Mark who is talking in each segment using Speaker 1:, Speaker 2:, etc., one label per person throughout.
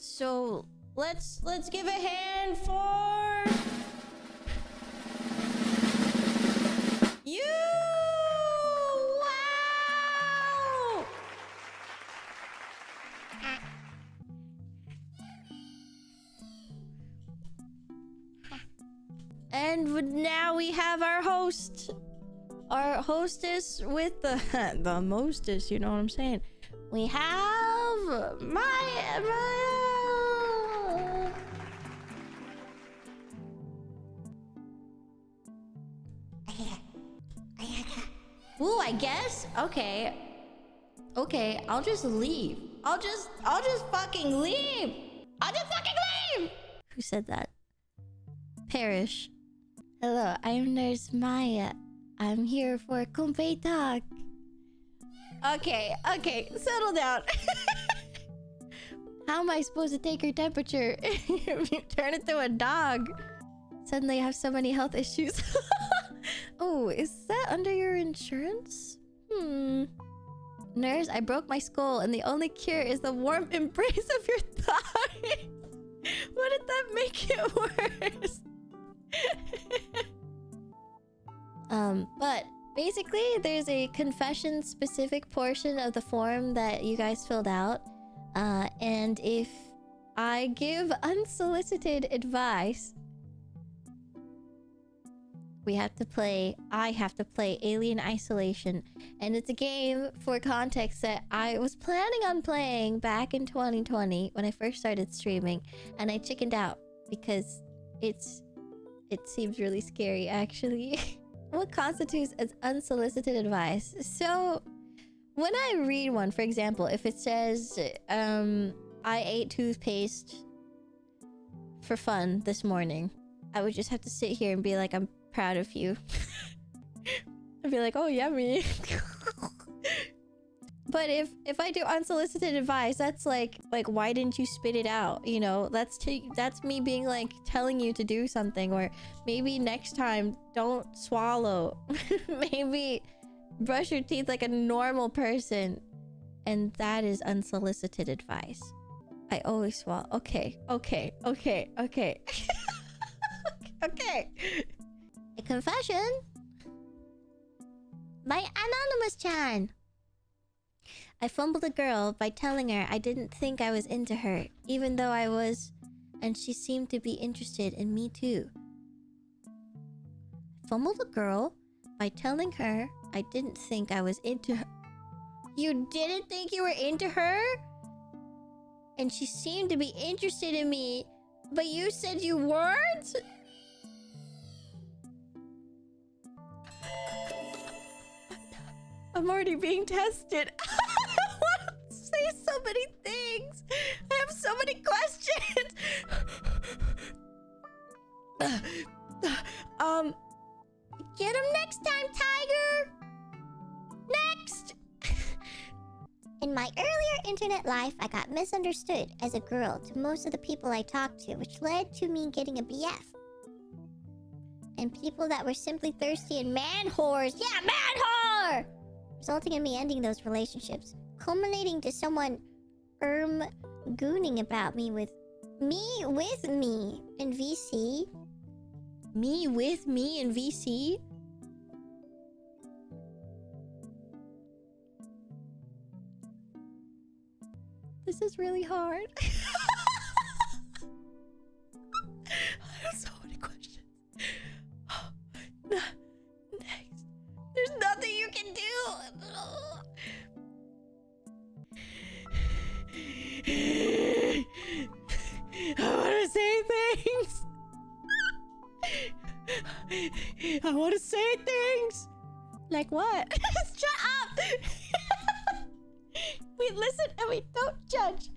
Speaker 1: So let's give a hand for you. Wow. And now we have our host, our hostess with the the mostest, you know what I'm saying? We have Maia. Ooh, I guess. Okay. Okay, I'll just leave. I'll just fucking leave. I'll just fucking leave. Who said that? Perish. Hello, I'm Nurse Maia. I'm here for Konpeitalk. Okay, settle down. How am I supposed to take your temperature if you turn into a dog? Suddenly I have so many health issues. Oh, is that under your insurance? Nurse, I broke my skull and the only cure is the warm embrace of your thigh. Wouldn't that make it worse? But basically there's a confession specific portion of the form that you guys filled out. And if I give unsolicited advice, I have to play Alien Isolation. And it's a game, for context, that I was planning on playing back in 2020 when I first started streaming. And I chickened out because it seems really scary, actually. What constitutes as unsolicited advice? So, when I read one, for example, if it says, I ate toothpaste for fun this morning, I would just have to sit here and be like, I'm proud of you. I'd be like, oh, yummy. But if I do unsolicited advice, that's like why didn't you spit it out? You know, that's me being like telling you to do something, or maybe next time don't swallow. Maybe brush your teeth like a normal person, and that is unsolicited advice. I always swallow. Okay. Okay. A confession by Anonymous-chan. I fumbled a girl by telling her I didn't think I was into her, even though I was, and she seemed to be interested in me too. Fumbled a girl by telling her I didn't think I was into her. You didn't think you were into her? And she seemed to be interested in me, but you said you weren't? I'm already being tested. I want to say so many things. I have so many questions. Get him next time, Tiger. Next.
Speaker 2: In my earlier internet life, I got misunderstood as a girl to most of the people I talked to, which led to me getting a BF. And people that were simply thirsty and man whores. Yeah, man whore! Resulting in me ending those relationships, culminating to someone gooning about me with me in VC.
Speaker 1: Me with me in VC? This is really hard. I have so many questions. Next. There's nothing you can do. I want to say things. I want to say things. Like what? Shut up. We listen and we don't judge.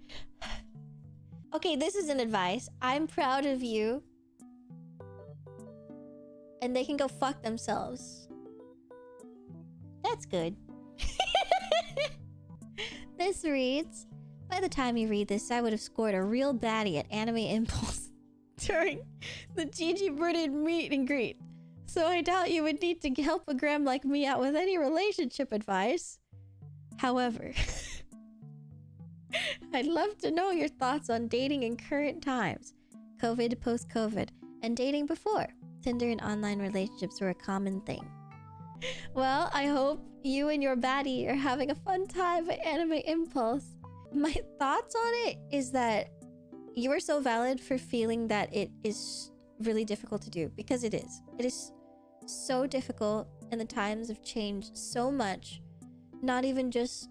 Speaker 1: Okay, this is an advice. I'm proud of you. And they can go fuck themselves. That's good. This reads, by the time you read this, I would have scored a real baddie at Anime Impulse during the Gigi Birded meet and greet. So I doubt you would need to help a gram like me out with any relationship advice. However, I'd love to know your thoughts on dating in current times, COVID, post-COVID, and dating before. Tinder and online relationships were a common thing. Well, I hope you and your baddie are having a fun time at Anime Impulse. My thoughts on it is that you are so valid for feeling that it is really difficult to do, because it is. It is so difficult, and the times have changed so much. Not even just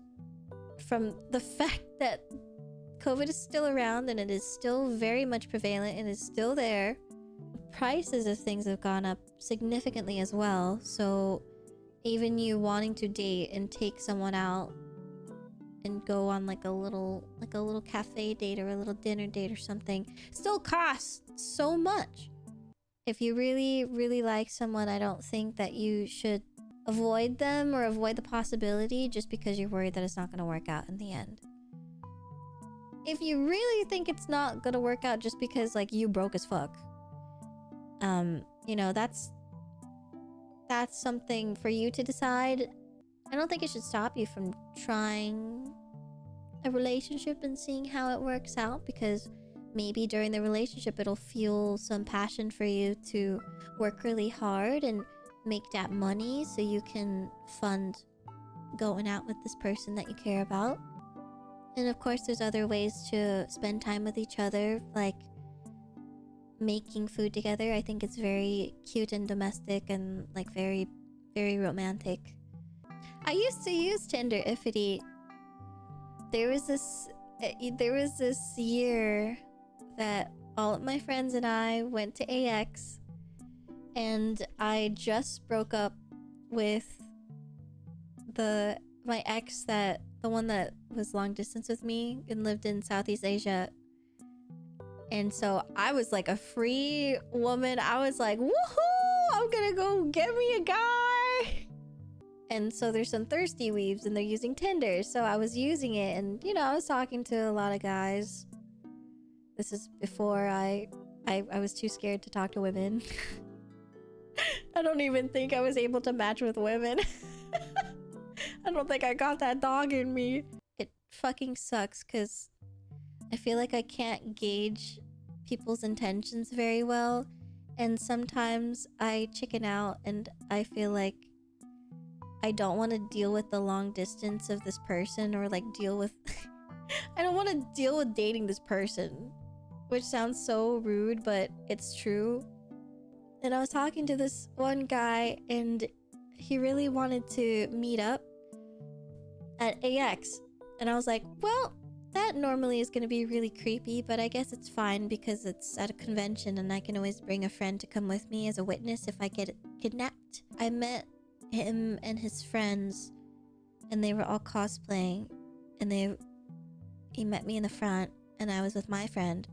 Speaker 1: from the fact that COVID is still around and it is still very much prevalent and is still there. Prices of things have gone up significantly as well. So even you wanting to date and take someone out and go on like a little cafe date or a little dinner date or something still costs so much. If you really, really like someone, I don't think that you should avoid them or avoid the possibility just because you're worried that it's not going to work out in the end. If you really think it's not going to work out just because like you broke as fuck, you know, that's something for you to decide. I don't think it should stop you from trying a relationship and seeing how it works out, because maybe during the relationship it'll fuel some passion for you to work really hard and make that money so you can fund going out with this person that you care about. And of course there's other ways to spend time with each other, like making food together. I think it's very cute and domestic and like very, very romantic. I used to use Tinder Iffity. There was this year that all of my friends and I went to AX, and I just broke up with my ex, the one that was long distance with me and lived in Southeast Asia. And so I was like a free woman. I was like, woohoo, I'm gonna go get me a guy. And so there's some thirsty weebs and they're using Tinder. So I was using it, and you know, I was talking to a lot of guys. This is before I was too scared to talk to women. I don't even think I was able to match with women. I don't think I got that dog in me. It fucking sucks because I feel like I can't gauge people's intentions very well. And sometimes I chicken out and I feel like I don't want to deal with the long distance of this person, or like deal with... I don't want to deal with dating this person. Which sounds so rude, but it's true. And I was talking to this one guy, and he really wanted to meet up at AX. And I was like, well, that normally is going to be really creepy, but I guess it's fine because it's at a convention and I can always bring a friend to come with me as a witness if I get kidnapped. I met him and his friends, and they were all cosplaying, and he met me in the front, and I was with my friend.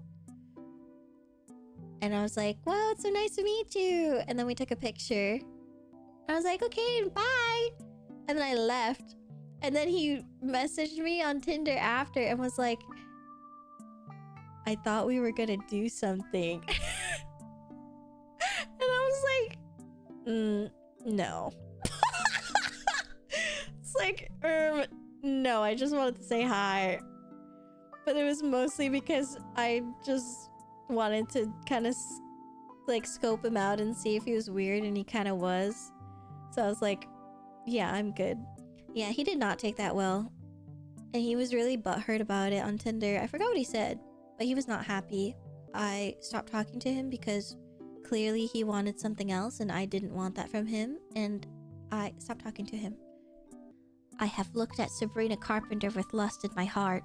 Speaker 1: And I was like, wow, it's so nice to meet you. And then we took a picture. I was like, okay, bye. And then I left. And then he messaged me on Tinder after and was like, I thought we were gonna do something. And I was like, no. It's like, no, I just wanted to say hi. But it was mostly because I just wanted to kind of like scope him out and see if he was weird, and he kind of was. So I was like, yeah, I'm good. Yeah, he did not take that well, and he was really butthurt about it on Tinder. I forgot what he said, but he was not happy. I stopped talking to him because clearly he wanted something else and I didn't want that from him, and I stopped talking to him. I have looked at Sabrina Carpenter with lust in my heart.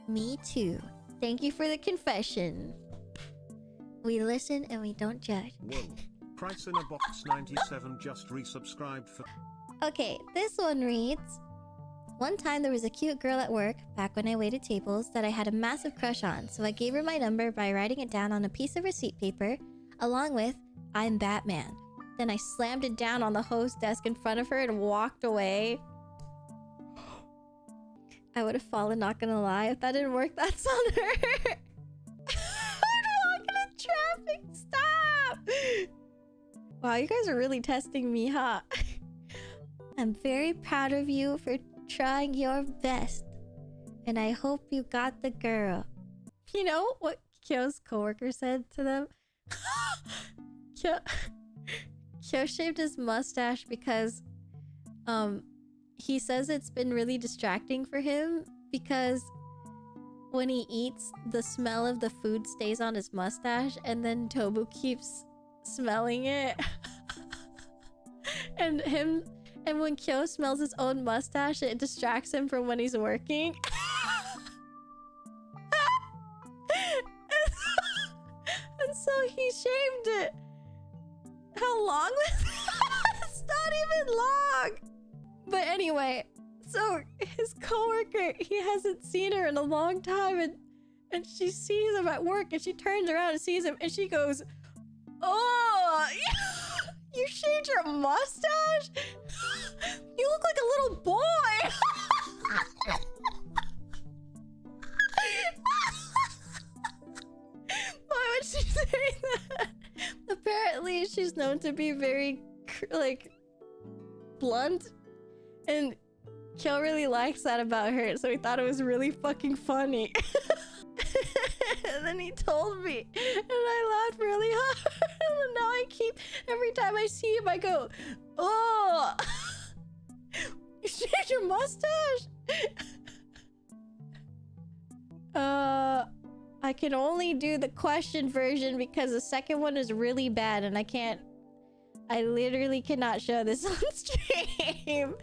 Speaker 1: Me too. Thank you for the confession. We listen and we don't judge.
Speaker 3: Whoa. Price in a box 97 just resubscribed for...
Speaker 1: Okay, this one reads, one time there was a cute girl at work, back when I waited tables, that I had a massive crush on, so I gave her my number by writing it down on a piece of receipt paper, along with, I'm Batman. Then I slammed it down on the host desk in front of her and walked away. I would have fallen, not gonna lie. If that didn't work, that's on her. I'm walking in traffic, stop! Wow, you guys are really testing me, huh? I'm very proud of you for trying your best. And I hope you got the girl. You know what Kyo's coworker said to them? Kyo shaved his mustache because he says it's been really distracting for him because when he eats, the smell of the food stays on his mustache and then Tobu keeps smelling it. and when Kyo smells his own mustache, it distracts him from when he's working. And so he shaved it. How long was that? It's not even long. But anyway, so his coworker, he hasn't seen her in a long time, and she sees him at work, and she turns around and sees him, and she goes, "Oh, you shaved your mustache? You look like a little boy." Why would she say that? Apparently, she's known to be very, like, blunt, and Kyo really likes that about her, so he thought it was really fucking funny. And then he told me, and I laughed really hard. And now every time I see him, I go, "Oh, you shaved your mustache?" I can only do the question version because the second one is really bad, and I literally cannot show this on stream.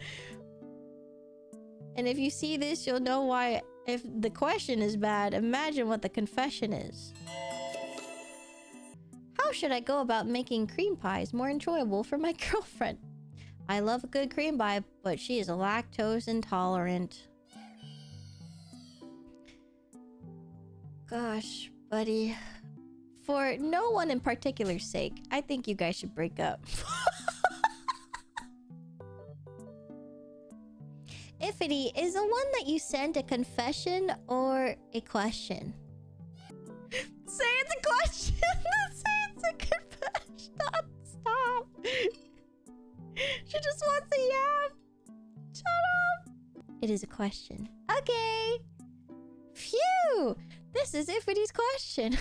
Speaker 1: And if you see this, you'll know why. If the question is bad, imagine what the confession is. How should I go about making cream pies more enjoyable for my girlfriend? I love a good cream pie, but she is lactose intolerant. Gosh, buddy. For no one in particular's sake, I think you guys should break up. Ifity, is the one that you sent a confession or a question? Say it's a question. Say it's a confession. Stop. She just wants a yap. Shut up. It is a question. Okay. Phew. This is Ifity's question.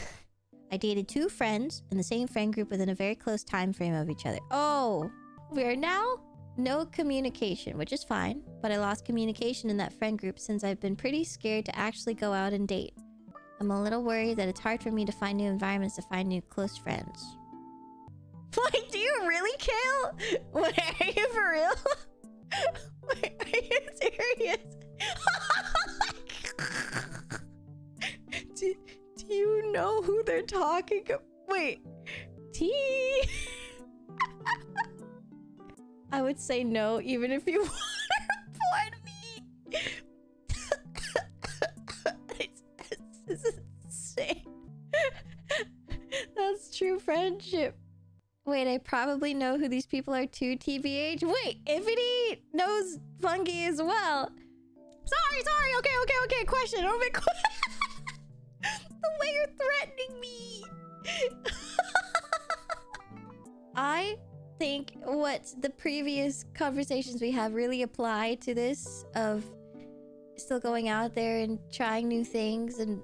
Speaker 1: I dated 2 friends in the same friend group within a very close time frame of each other. Oh, we are now no communication, which is fine, but I lost communication in that friend group since I've been pretty scared to actually go out and date. I'm a little worried that it's hard for me to find new environments to find new close friends. Like, do you really, Kale? Wait, are you for real? Wait, are you serious? Do you know who they're talking about? Wait, T? I would say no, even if you want to report me. This is insane. That's true friendship. Wait, I probably know who these people are too, TBH. Wait, Ifity knows Funky as well. Sorry. Okay. Question. Oh my god. The way you're threatening me. I think what the previous conversations we have really apply to this of still going out there and trying new things, and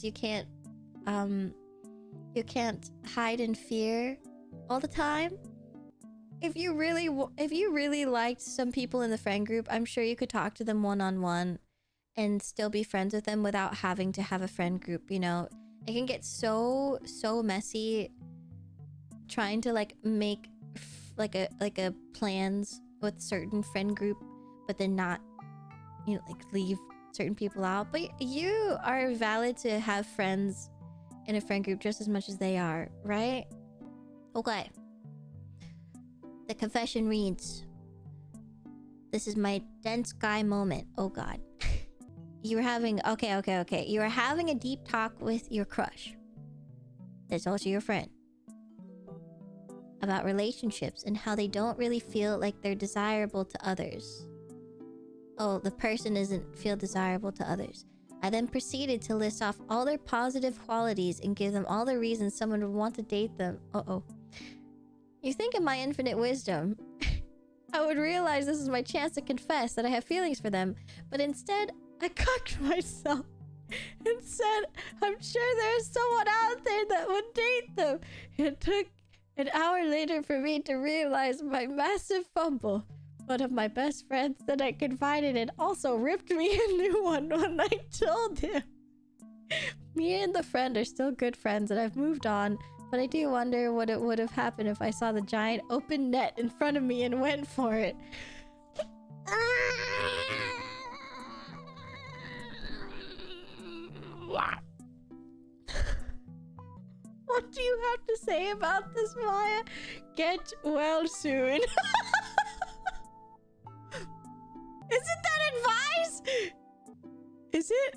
Speaker 1: you can't hide in fear all the time. If you really liked some people in the friend group, I'm sure you could talk to them one-on-one and still be friends with them without having to have a friend group, you know. It can get so messy trying to like make like a plans with certain friend group, but then not, you know, like leave certain people out. But you are valid to have friends in a friend group just as much as they are, right? Okay. The confession reads, this is my dense guy moment. Oh god. You were having okay. You were having a deep talk with your crush. That's also your friend. About relationships and how they don't really feel like they're desirable to others. Oh, the person doesn't feel desirable to others. I then proceeded to list off all their positive qualities and give them all the reasons someone would want to date them. Uh-oh. You think in my infinite wisdom I would realize this is my chance to confess that I have feelings for them. But instead, I cocked myself and said, I'm sure there's someone out there that would date them. It took an hour later for me to realize my massive fumble. One of my best friends that I confided in also ripped me a new one when I told him. Me and the friend are still good friends and I've moved on, but I do wonder what it would have happened if I saw the giant open net in front of me and went for it. What do you have to say about this, Maya? Get well soon. Isn't that advice? Is it?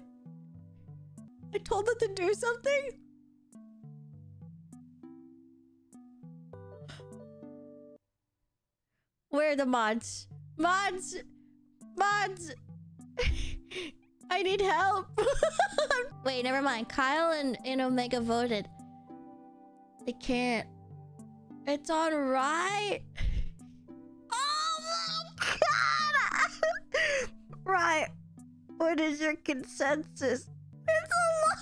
Speaker 1: I told them to do something? Where are the mods? Mods! Mods! I need help. Wait, never mind. Kyle and Omega voted. They can't. It's on right. Oh my god! Right. What is your consensus? It's a lot.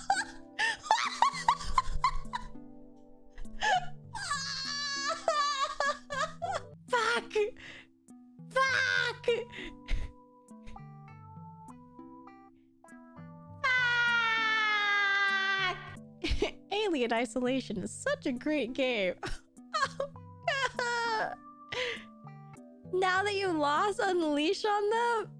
Speaker 1: Fuck. Fuck. Fuck. Alien Isolation is such a great game. Now that you lost Unleash on them,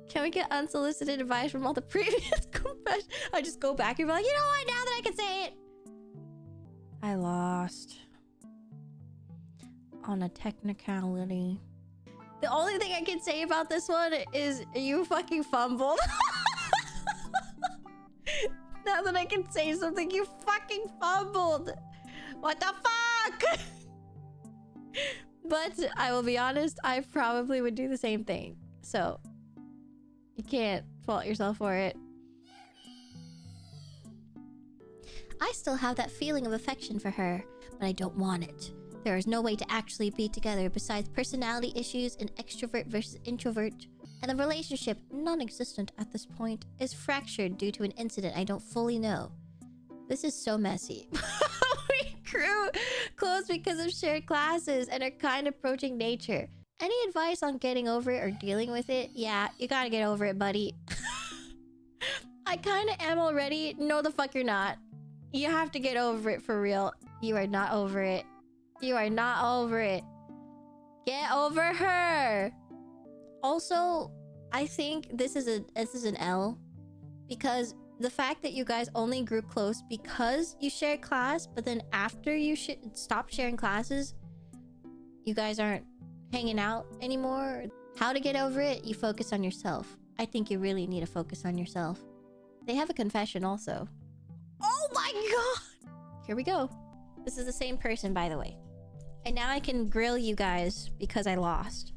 Speaker 1: can we get unsolicited advice from all the previous confessions? I just go back and be like, you know what, now that I can say it. I lost. On a technicality. The only thing I can say about this one is you fucking fumbled. Now that I can say something, you fucking fumbled. What the fuck? But I will be honest, I probably would do the same thing. So you can't fault yourself for it.
Speaker 2: I still have that feeling of affection for her, but I don't want it. There is no way to actually be together besides personality issues and extrovert versus introvert. And the relationship, non-existent at this point, is fractured due to an incident I don't fully know. This is so messy. We grew close because of shared classes and are kind of approaching nature. Any advice on getting over it or dealing with it? Yeah, you gotta get over it, buddy. I kind of am already. No, the fuck you're not. You have to get over it for real. You are not over it. You are not over it. Get over her. Also, I think this is an L, because the fact that you guys only grew close because you shared class, but then after you stopped sharing classes, you guys aren't hanging out anymore. How to get over it? You focus on yourself. I think you really need to focus on yourself. They have a confession also. Oh my god! Here we go. This is the same person, by the way. And now I can grill you guys because I lost.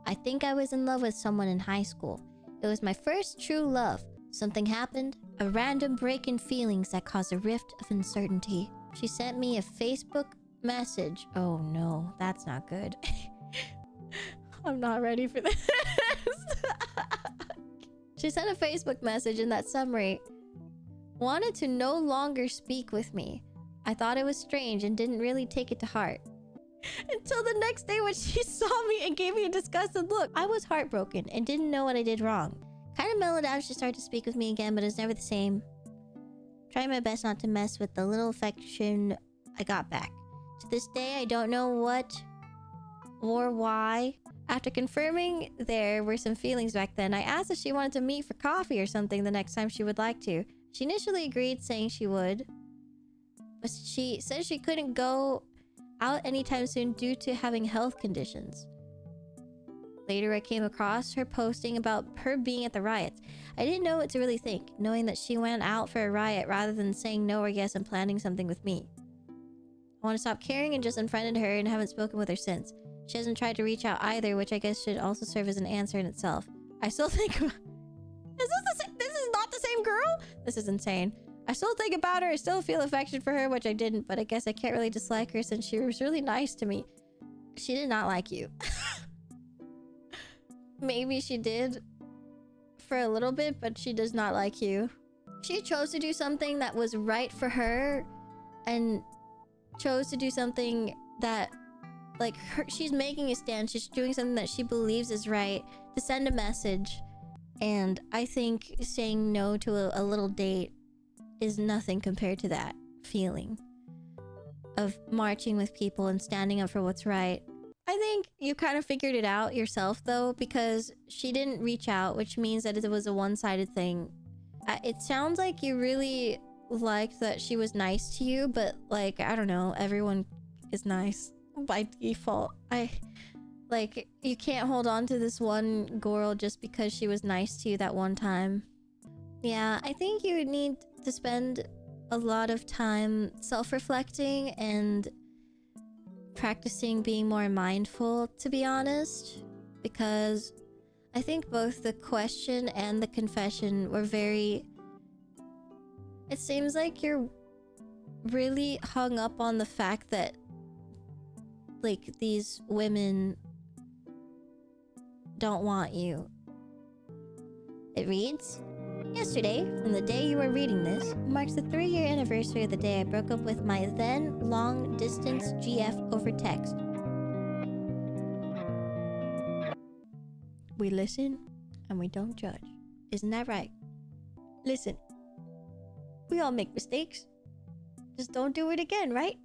Speaker 2: I think I was in love with someone in high school. It was my first true love. Something happened, a random break in feelings that caused a rift of uncertainty. She sent me a Facebook message. Oh no, that's not good. I'm not ready for this. She sent a Facebook message in that summary. Wanted to no longer speak with me. I thought it was strange and didn't really take it to heart. Until the next day when she saw me and gave me a disgusted look. I was heartbroken and didn't know what I did wrong. Kind of mellowed out, she started to speak with me again, but it's never the same. Trying my best not to mess with the little affection I got back. To this day, I don't know what or why. After confirming there were some feelings back then, I asked if she wanted to meet for coffee or something the next time she would like to. She initially agreed, saying she would. But she said she couldn't go out anytime soon due to having health conditions. Later, I came across her posting about her being at the riots. I didn't know what to really think, knowing that she went out for a riot rather than saying no or yes and planning something with me. I want to stop caring and just unfriended her and haven't spoken with her since. She hasn't tried to reach out either, which I guess should also serve as an answer in itself. I still think... This is not the same girl? This is insane. I still think about her, I still feel affection for her, which I didn't, but I guess I can't really dislike her since she was really nice to me. She did not like you.
Speaker 1: maybe she did for a little bit, but she does not like you. She chose to do something that was right for her and chose to do something that, like, she's making a stand. She's doing something that she believes is right to send a message. And I think saying no to a little date is nothing compared to that feeling of marching with people and standing up for what's right. I think you kind of figured it out yourself, though, because she didn't reach out, which means that it was a one-sided thing. It sounds like you really liked that she was nice to you, but, like, I don't know, everyone is nice by default. Like, you can't hold on to this one girl just because she was nice to you that one time. Yeah, I think you need to spend a lot of time self-reflecting and practicing being more mindful, to be honest, because I think both the question and the confession were very... It seems like you're really hung up on the fact that, like, these women don't want you. It reads, yesterday, from the day you are reading this, marks the 3-year anniversary of the day I broke up with my then long-distance GF over text. We listen and we don't judge. Isn't that right? Listen, we all make mistakes. Just don't do it again, right?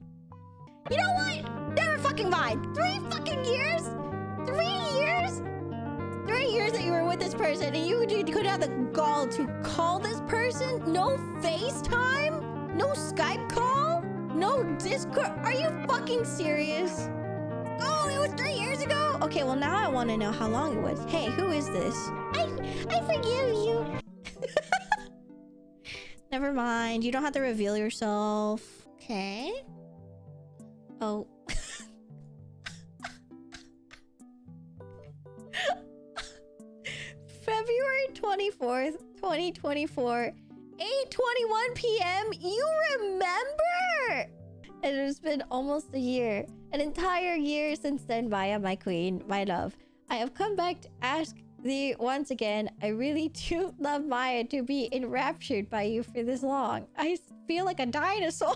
Speaker 1: You know what? Never fucking mind. 3 fucking years? 3 years? 3 years that you were with this person and you could have the gall to call this person? No FaceTime? No Skype call? No Discord? Are you fucking serious? Oh, it was 3 years ago? Okay, well now I want to know how long it was. Hey, who is this?
Speaker 2: I forgive you.
Speaker 1: Never mind. You don't have to reveal yourself. Okay. Oh. February 24th, 2024, 8:21 p.m. You remember? And it's been almost a year. An entire year since then, Maia, my queen, my love. I have come back to ask thee once again. I really do love Maia to be enraptured by you for this long. I feel like a dinosaur.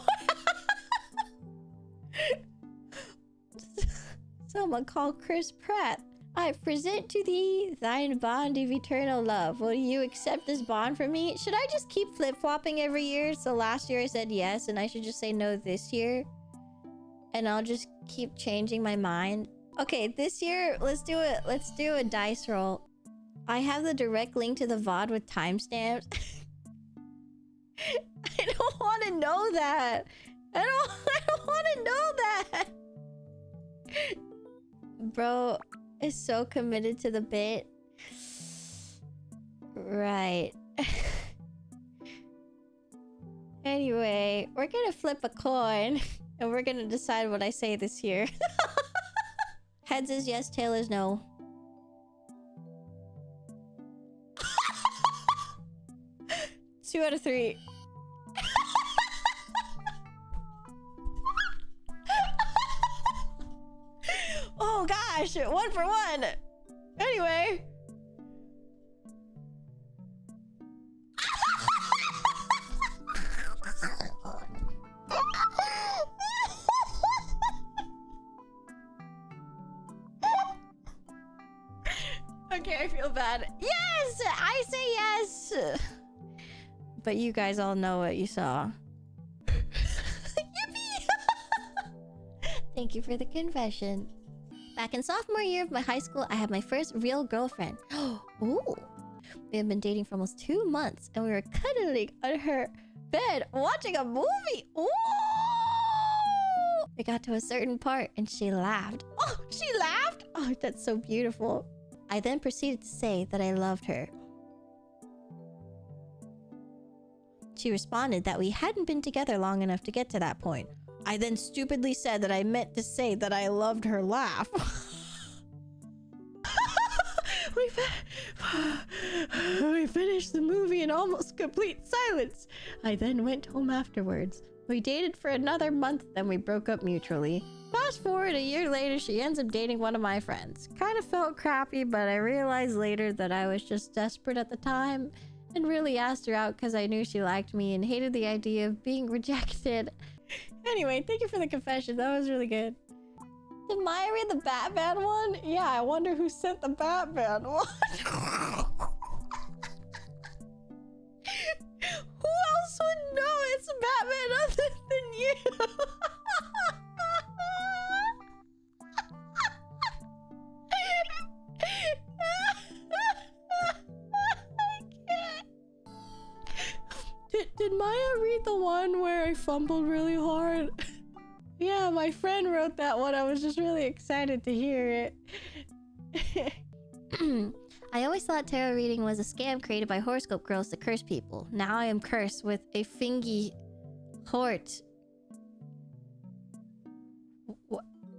Speaker 1: Someone call Chris Pratt. I present to thee thine bond of eternal love. Will you accept this bond from me? Should I just keep flip-flopping every year? So last year I said yes, and I should just say no this year? And I'll just keep changing my mind. Okay, this year, let's do a dice roll. I have the direct link to the VOD with timestamps. I don't want to know that. I don't want to know that. Bro is so committed to the bit. Right. Anyway, we're gonna flip a coin and we're gonna decide what I say this year. Heads is yes, tail is no. Two out of 3. Oh gosh, 1 for 1. Anyway. Okay, I feel bad. Yes! I say yes! But you guys all know what you saw. Yippee! Thank you for the confession. Back in sophomore year of my high school, I had my first real girlfriend. Ooh. We had been dating for almost 2 months, and we were cuddling on her bed watching a movie. Ooh! We got to a certain part, and she laughed. Oh, she laughed? Oh, that's so beautiful. I then proceeded to say that I loved her. She responded that we hadn't been together long enough to get to that point. I then stupidly said that I meant to say that I loved her laugh. We finished the movie in almost complete silence. I then went home afterwards. We dated for another month, then we broke up mutually. Fast forward a year later, she ends up dating one of my friends. Kind of felt crappy, but I realized later that I was just desperate at the time and really asked her out because I knew she liked me and hated the idea of being rejected. Anyway, thank you for the confession. That was really good. Did Maya read the Batman one? Yeah, I wonder who sent the Batman one. Who else would know it's Batman other than you? Did Maya read the one where I fumbled really hard? Yeah, my friend wrote that one. I was just really excited to hear it. I always thought tarot reading was a scam created by horoscope girls to curse people. Now I am cursed with a fingy hort.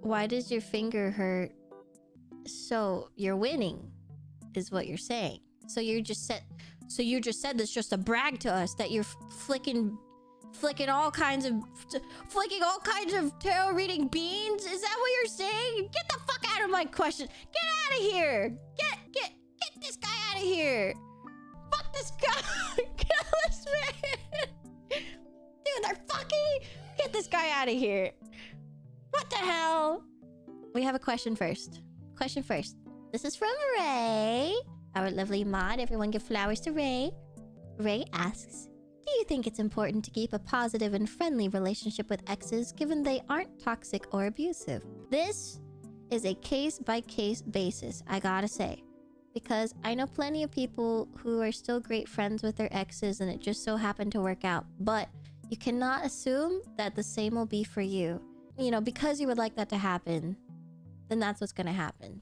Speaker 1: Why does your finger hurt? So you're winning, is what you're saying. So you just said this just to brag to us that you're flicking all kinds of tarot reading beans? Is that what you're saying? Get the fuck out of my question. Get out of here. Get this guy out of here. Fuck this guy. Kill this man. Dude, they're fucking. Get this guy out of here. What the hell? We have a question first. This is from Ray, our lovely mod. Everyone give flowers to Ray. Ray asks, do you think it's important to keep a positive and friendly relationship with exes given they aren't toxic or abusive? This is a case-by-case basis, I gotta say. Because I know plenty of people who are still great friends with their exes and it just so happened to work out. But you cannot assume that the same will be for you. You know, because you would like that to happen, then that's what's gonna happen.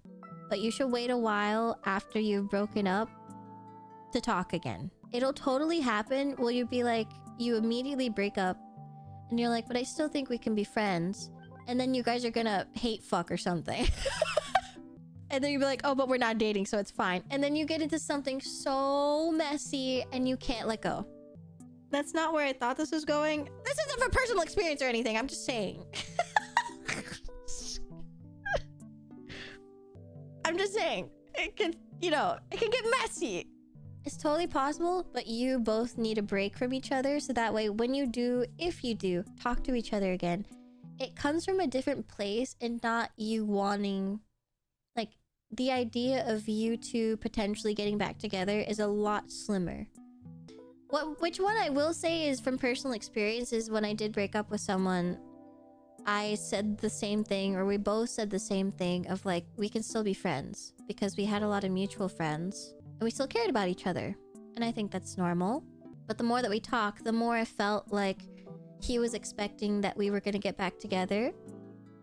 Speaker 1: But you should wait a while after you've broken up to talk again. It'll totally happen where you'd be like, you immediately break up and you're like, but I still think we can be friends. And then you guys are gonna hate fuck or something. And then you'd be like, oh, but we're not dating, so it's fine. And then you get into something so messy and you can't let go. That's not where I thought this was going. This isn't for personal experience or anything. I'm just saying. I'm just saying. It can, it can get messy. It's totally possible, but you both need a break from each other. So that way, when you do, if you do, talk to each other again, it comes from a different place and not you wanting... Like, the idea of you two potentially getting back together is a lot slimmer. Which one I will say is from personal experience is when I did break up with someone, I said the same thing, or we both said the same thing of like, we can still be friends because we had a lot of mutual friends and we still cared about each other. And I think that's normal. But the more that we talk, the more I felt like he was expecting that we were going to get back together.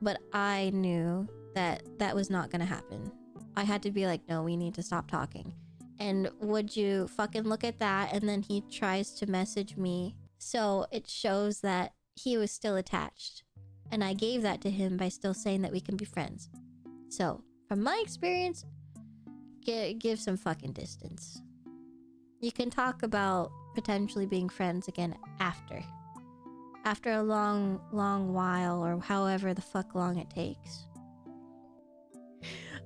Speaker 1: But I knew that that was not going to happen. I had to be like, no, we need to stop talking. And would you fucking look at that? And then he tries to message me. So it shows that he was still attached. And I gave that to him by still saying that we can be friends. So, from my experience, give some fucking distance. You can talk about potentially being friends again after. After a long, long while, or however the fuck long it takes.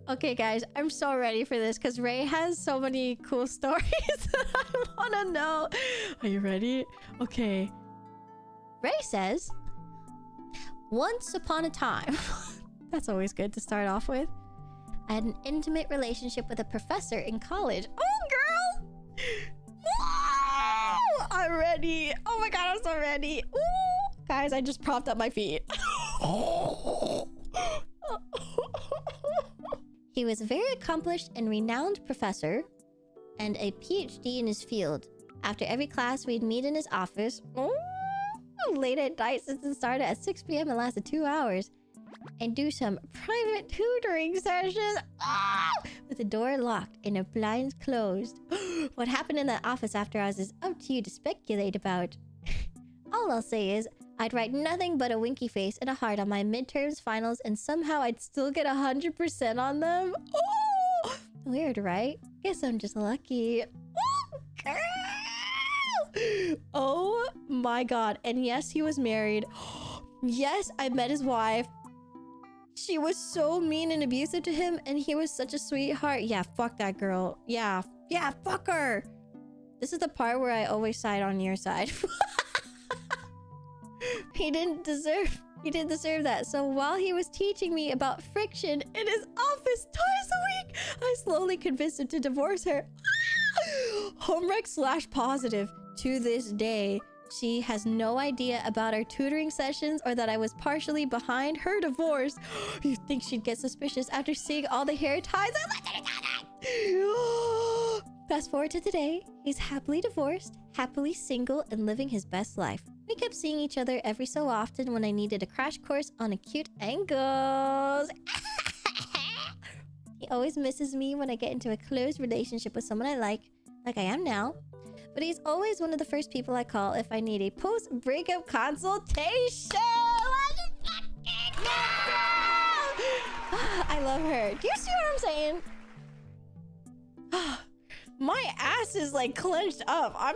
Speaker 1: Okay, guys, I'm so ready for this because Ray has so many cool stories that I want to know. Are you ready? Okay. Ray says, once upon a time, that's always good to start off with, I had an intimate relationship with a professor in college. Oh, girl! Whoa! I'm ready. Oh my god, I'm so ready. Ooh. Guys, I just propped up my feet. He was a very accomplished and renowned professor and a PhD in his field. After every class, we'd meet in his office late at night since it started at 6 p.m. and lasted 2 hours, and do some private tutoring sessions with the door locked and the blinds closed. What happened in that office after hours is up to you to speculate about. All I'll say is, I'd write nothing but a winky face and a heart on my midterms, finals, and somehow I'd still get 100% on them. Oh, weird, right? Guess I'm just lucky. Oh, girl! Oh my my god. And yes, he was married. Yes, I met his wife. She was so mean and abusive to him, and he was such a sweetheart. Yeah, fuck that girl. Yeah, fuck her. This is the part where I always side on your side. He didn't deserve that. So while he was teaching me about friction in his office twice a week, I slowly convinced him to divorce her. Homewreck / positive. To this day, she has no idea about our tutoring sessions or that I was partially behind her divorce. You think she'd get suspicious after seeing all the hair ties? Fast forward to today, he's happily divorced, happily single, and living his best life. We kept seeing each other every so often when I needed a crash course on acute angles. He always misses me when I get into a close relationship with someone I like I am now. But he's always one of the first people I call if I need a post-breakup consultation. I love her. Do you see what I'm saying? My ass is like clenched up. I'm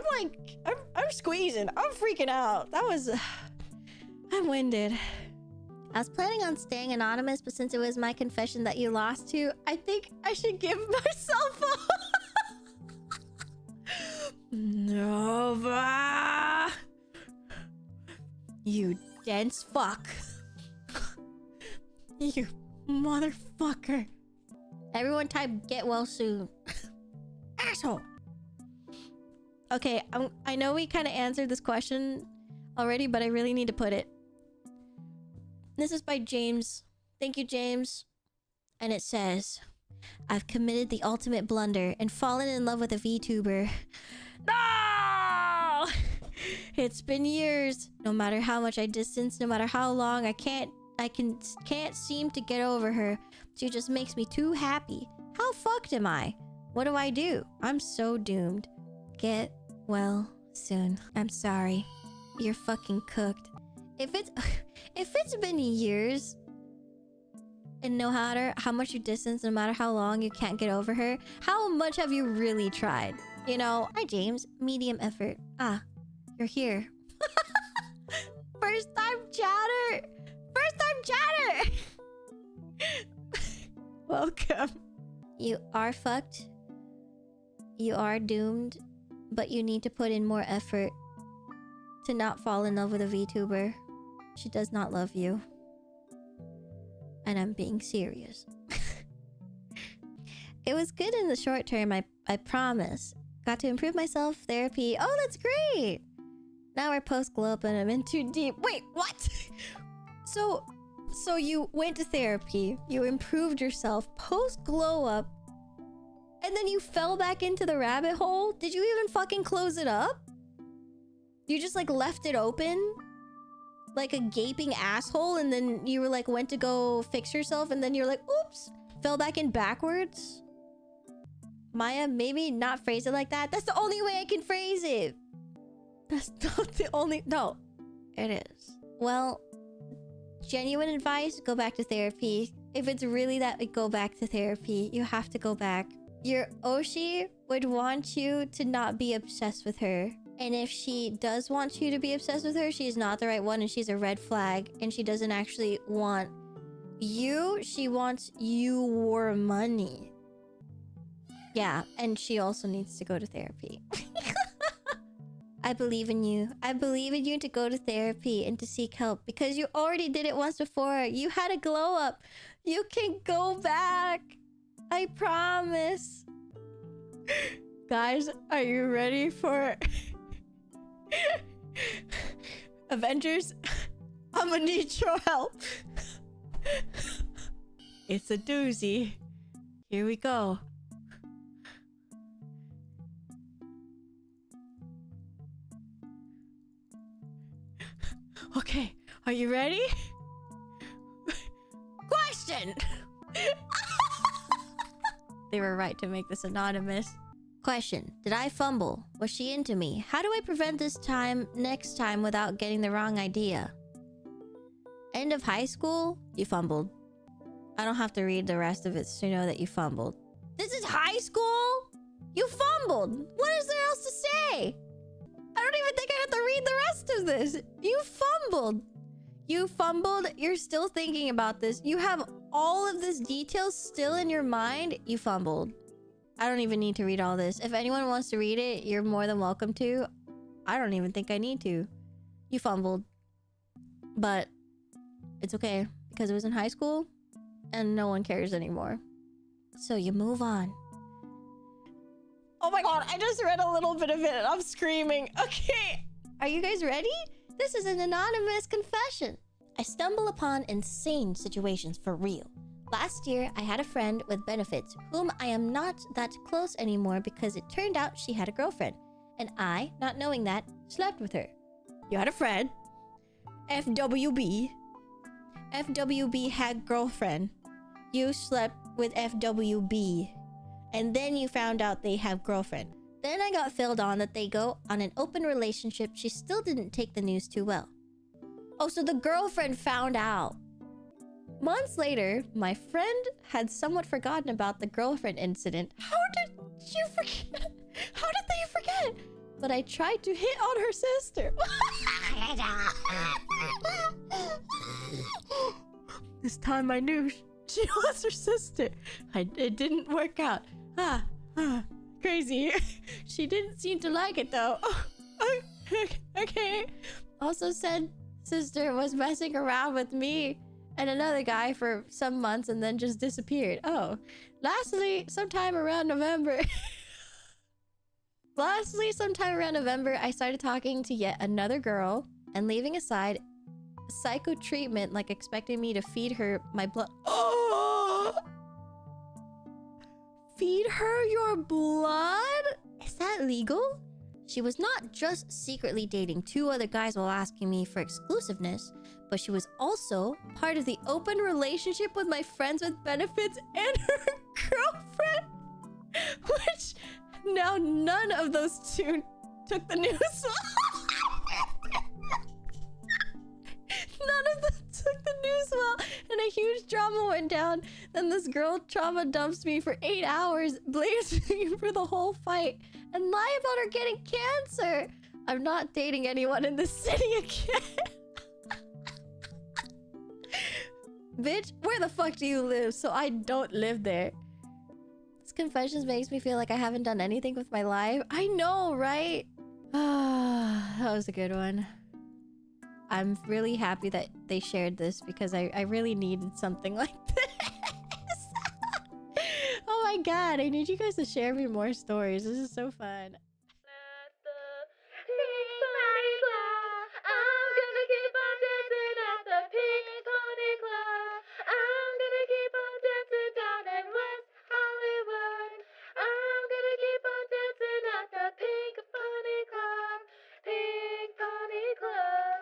Speaker 1: squeezing. I'm freaking out. That was... I'm winded. I was planning on staying anonymous, but since it was my confession that you lost to, I think I should give myself a... Nova! You dense fuck. You motherfucker. Everyone type get well soon. Asshole. Okay, I know we kind of answered this question already, but I really need to put it. This is by James. Thank you, James. And it says, I've committed the ultimate blunder and fallen in love with a VTuber. No! It's been years. No matter how much I distance, no matter how long, I can't seem to get over her. She just makes me too happy. How fucked am I? What do I do? I'm so doomed. Get well soon. I'm sorry. You're fucking cooked. If it's been years and no matter how much you distance, no matter how long you can't get over her, how much have you really tried? You know, hi James, medium effort. Ah, you're here. First time chatter. Welcome. You are fucked. You are doomed, but you need to put in more effort to not fall in love with a VTuber. She does not love you. And I'm being serious. It was good in the short term, I promise. Got to improve myself, therapy. Oh, that's great! Now we're post-glow up and I'm in too deep. Wait, what? So you went to therapy, you improved yourself, post-glow up, and then you fell back into the rabbit hole? Did you even fucking close it up? You just like left it open? Like a gaping asshole, and then you were like went to go fix yourself, and then you're like, oops, fell back in backwards? Maya, maybe not phrase it like that. That's the only way I can phrase it. That's not the only... No, it is. Well, genuine advice, go back to therapy. If it's really that, go back to therapy. You have to go back. Your Oshi would want you to not be obsessed with her. And if she does want you to be obsessed with her, she's not the right one and she's a red flag. And she doesn't actually want you. She wants your money. Yeah, and she also needs to go to therapy. I believe in you. I believe in you to go to therapy and to seek help because you already did it once before. You had a glow up. You can go back. I promise. Guys, are you ready for Avengers? I'm gonna need your help. It's a doozy. Here we go. Okay, are you ready? Question! They were right to make this anonymous. Question, did I fumble? Was she into me? How do I prevent this next time without getting the wrong idea? End of high school? You fumbled. I don't have to read the rest of it to know that you fumbled. This is high school? You fumbled! What is there else to say? I don't even think I have to read the rest of is this? You fumbled. You fumbled. You're still thinking about this. You have all of this details still in your mind. You fumbled. I don't even need to read all this. If anyone wants to read it, you're more than welcome to. I don't even think I need to. You fumbled. But it's okay because it was in high school and no one cares anymore. So you move on. Oh my god, I just read a little bit of it and I'm screaming. Okay. Are you guys ready? This is an anonymous confession. I stumble upon insane situations for real. Last year, I had a friend with benefits whom I am not that close anymore because it turned out she had a girlfriend. And I, not knowing that, slept with her. You had a friend. FWB. FWB had girlfriend. You slept with FWB. And then you found out they have girlfriend. Then I got filled on that they go on an open relationship. She still didn't take the news too well. Oh, so the girlfriend found out. Months later, my friend had somewhat forgotten about the girlfriend incident. How did you forget? How did they forget? But I tried to hit on her sister. This time I knew she was her sister. It didn't work out. Crazy. She didn't seem to like it though. Okay. Also said sister was messing around with me and another guy for some months and then just disappeared. Oh. Lastly, sometime around November, I started talking to yet another girl and leaving aside psycho treatment, like expecting me to feed her my blood. Oh! Feed her your blood? Is that legal? She was not just secretly dating 2 other guys while asking me for exclusiveness, but she was also part of the open relationship with my friends with benefits and her girlfriend. Which now none of those 2 took the news. None of them took the news well, and a huge drama went down. Then this girl trauma dumps me for 8 hours, blames me for the whole fight, and lie about her getting cancer. I'm not dating anyone in this city again. Bitch, where the fuck do you live? So I don't live there. This confessions makes me feel like I haven't done anything with my life. I know, right? That was a good one. I'm really happy that they shared this because I really needed something like this. Oh my god, I need you guys to share me more stories. This is so fun.